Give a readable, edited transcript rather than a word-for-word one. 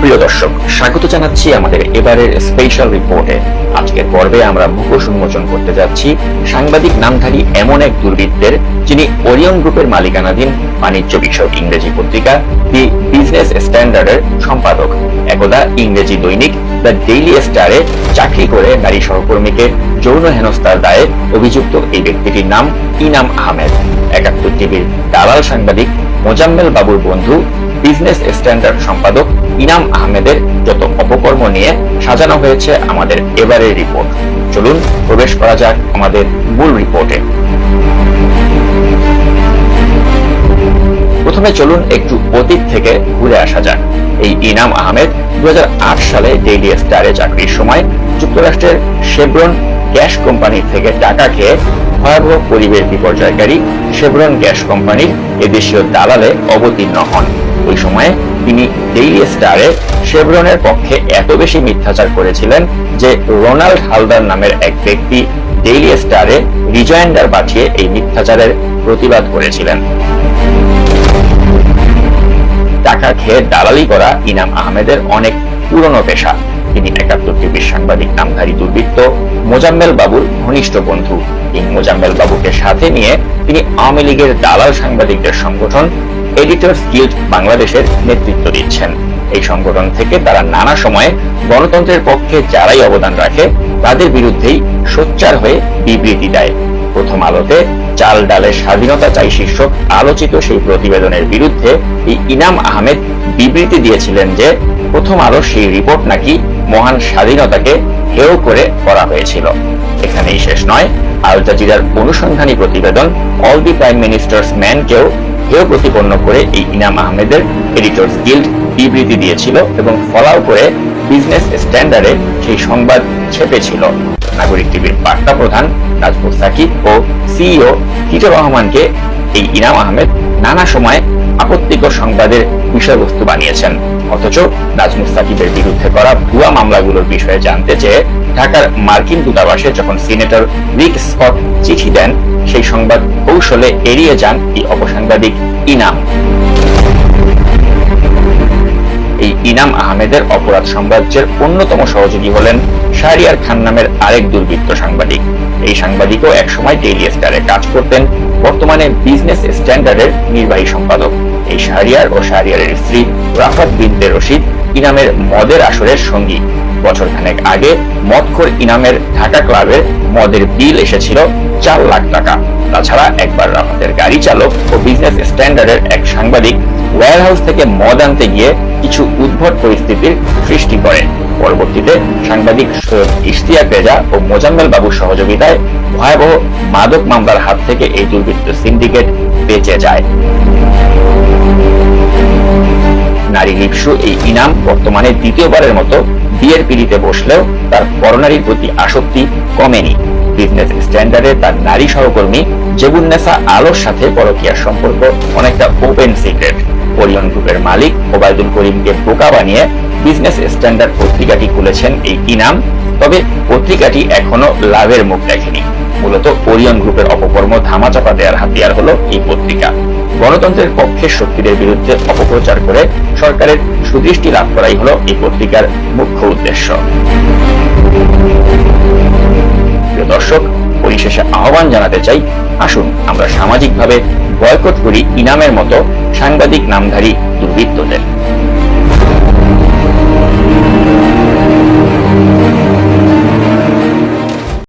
প্রিয় দর্শক, স্বাগত জানাচ্ছি আমাদের এবারের স্পেশাল রিপোর্টে। আজকের পর্বে আমরা মুখোশ উন্মোচন করতে যাচ্ছি সাংবাদিক নামধারী এমন এক দুর্বৃত্তের, যিনি ওরিয়ন গ্রুপের মালিকানাধীন বাণিজ্য বিষয়ক ইংরেজি পত্রিকা দি বিজনেস স্ট্যান্ডার্ডের সম্পাদক। একদা ইংরেজি দৈনিক দ্য ডেইলি স্টারে চাকরি করে নারী সহকর্মীকে যৌন হেনস্থার দায়ে অভিযুক্ত এই ব্যক্তিটির নাম ইনাম আহমেদ। ৭১ টিভির দালাল সাংবাদিক মোজাম্মেল বাবুর বন্ধু বিজনেস স্ট্যান্ডার্ড সম্পাদক ইনাম আহমেদের যত অপকর্ম নিয়ে সাজানো হয়েছে আমাদের এবারের রিপোর্ট। চলুন প্রবেশ করা যাক আমাদের মূল রিপোর্টে। প্রথমে চলুন একটু অতীত থেকে ঘুরে আসা যাক। এই ইনাম আহমেদ ২০০৮ সালে ডেইলি স্টারে চাকরির সময় যুক্তরাষ্ট্রের শেভরন গ্যাস কোম্পানি থেকে টাকা খেয়ে ভয়াবহ পরিবেশ বিপর্যয়কারী শেভরন গ্যাস কোম্পানির এদেশীয় দালালে অবতীর্ণ হন। ওই সময়ে তিনি ডেইলি স্টারে শেভরনের পক্ষে এত বেশি মিথ্যাচার করেছিলেন যে রোনাল্ড হালদার নামের এক ব্যক্তি ডেইলি স্টারে রিজয়েন্ডার পাঠিয়ে এই মিথ্যাচারের প্রতিবাদ করেছিলেন। টাকা খেয়ে দালালি করা ইনাম আহমেদের অনেক পুরনো পেশা। তিনি ৭১ টিভির সাংবাদিক নামধারী দুর্বৃত্ত মোজাম্মেল বাবুর ঘনিষ্ঠ বন্ধু। এই মোজাম্মেল বাবুকে সাথে নিয়ে তিনি আওয়ামী লীগের দালাল সাংবাদিকদের সংগঠন এডিটর্স গিল্ড বাংলাদেশের নেতৃত্ব দিচ্ছেন। এই সংগঠন থেকে তারা নানা সময়ে গণতন্ত্রের পক্ষে যারাই অবদান রাখে তাদের বিরুদ্ধেই সোচ্চার হয়ে বিবৃতি দেয়। প্রথম আলোতে চাল ডালের স্বাধীনতা চাই শীর্ষক আলোচিত সেই প্রতিবেদনের বিরুদ্ধে এই ইনাম আহমেদ বিবৃতি দিয়েছিলেন যে প্রথম আলো সেই রিপোর্ট নাকি মহান স্বাধীনতাকে হেয় করে করা হয়েছিল। এখানেই শেষ নয়, আল জাজিরার অনুসন্ধানী প্রতিবেদন অল দি প্রাইম মিনিস্টার্স ম্যানকেও হেয় প্রতিপন্ন করে এই ইনাম আহমেদের এডিটর্স গিল্ড বিবৃতি দিয়েছিল এবং ফলাও করে বিজনেস স্ট্যান্ডার্ডে সেই সংবাদ ছেপেছিল। নাগরিক টিভির বার্তা প্রধান নাজমুল সাকিব ও সিইও হিটর রহমানকে এই ইনাম আহমেদ নানা সময় আপত্তিকর সংবাদের বিষয়বস্তু বানিয়েছেন। অথচ নাজমুল সাকিবের বিরুদ্ধে করা ভুয়া মামলাগুলোর বিষয়ে জানতে চেয়ে ঢাকার মার্কিন দূতাবাসে যখন সিনেটর রিক স্কট চিঠি দেন, সেই সংবাদ কৌশলে এড়িয়ে যান এই অপসাংবাদিক ইনাম। এই ইনাম আহমেদের অপরাধ সাম্রাজ্যের অন্যতম সহযোগী হলেন শাহরিয়ার খান নামের আরেক দুর্বৃত্ত সাংবাদিক। এই সাংবাদিকও একসময় ডেইলি স্টারে কাজ করতেন, বর্তমানে বিজনেস স্ট্যান্ডার্ডের নির্বাহী সম্পাদক। এই শাহরিয়ার ও শাহরিয়ারের স্ত্রী রাফাত বিনতে রশিদ ইনামের মদের আসরের সঙ্গী। বছরখানেক আগে মদখোর ইনামের ঢাকা ক্লাবের মদের বিল এসেছিল ৪ লাখ টাকা। তাছাড়া একবার রাফাতের গাড়ি চালক ও বিজনেস স্ট্যান্ডার্ডের এক সাংবাদিক ওয়্যারহাউস থেকে মদ আনতে গিয়ে কিছু উদ্ভট পরিস্থিতির সৃষ্টি করে। পরবর্তীতে সাংবাদিক সৈয়দ ইশতিয়াক রেজা ও মোজাম্মেল বাবুর সহযোগিতায় ভয়াবহ মাদক মামলার হাত থেকে এই দুর্বৃত্ত সিন্ডিকেট বেঁচে যায়। নারী লিপসু এই ইনাম বর্তমানে দ্বিতীয়বারের মতো বিয়ের পিড়িতে বসলেও তার পরনারীর প্রতি আসক্তি কমেনি। বিজনেস স্ট্যান্ডার্ডে তার নারী সহকর্মী জেবুন্নেসা আলোর সাথে পরকীয়ার সম্পর্ক অনেকটা ওপেন সিক্রেট। ওরিয়ন গ্রুপের মালিক ওবায়দুল করিমকে বোকা বানিয়ে বিজনেস স্ট্যান্ডার্ড পত্রিকাটি খুলেছেন এই ইনাম। তবে পত্রিকাটি এখনো লাভের মুখ দেখেনি। মূলত ওরিয়ন গ্রুপের অপকর্ম ধামাচাপা দেওয়ার হাতিয়ার হলো এই পত্রিকা। গণতন্ত্রের পক্ষের শক্তিদের বিরুদ্ধে অপপ্রচার করে সরকারের সুদৃষ্টি লাভ করাই হলো এই পত্রিকার মুখ্য উদ্দেশ্য। দর্শক, পরিশেষে আহ্বান জানাতে চাই, আসুন আমরা সামাজিকভাবে বয়কট করি ইনামের মতো সাংবাদিক নামধারী দুর্বৃত্তদের।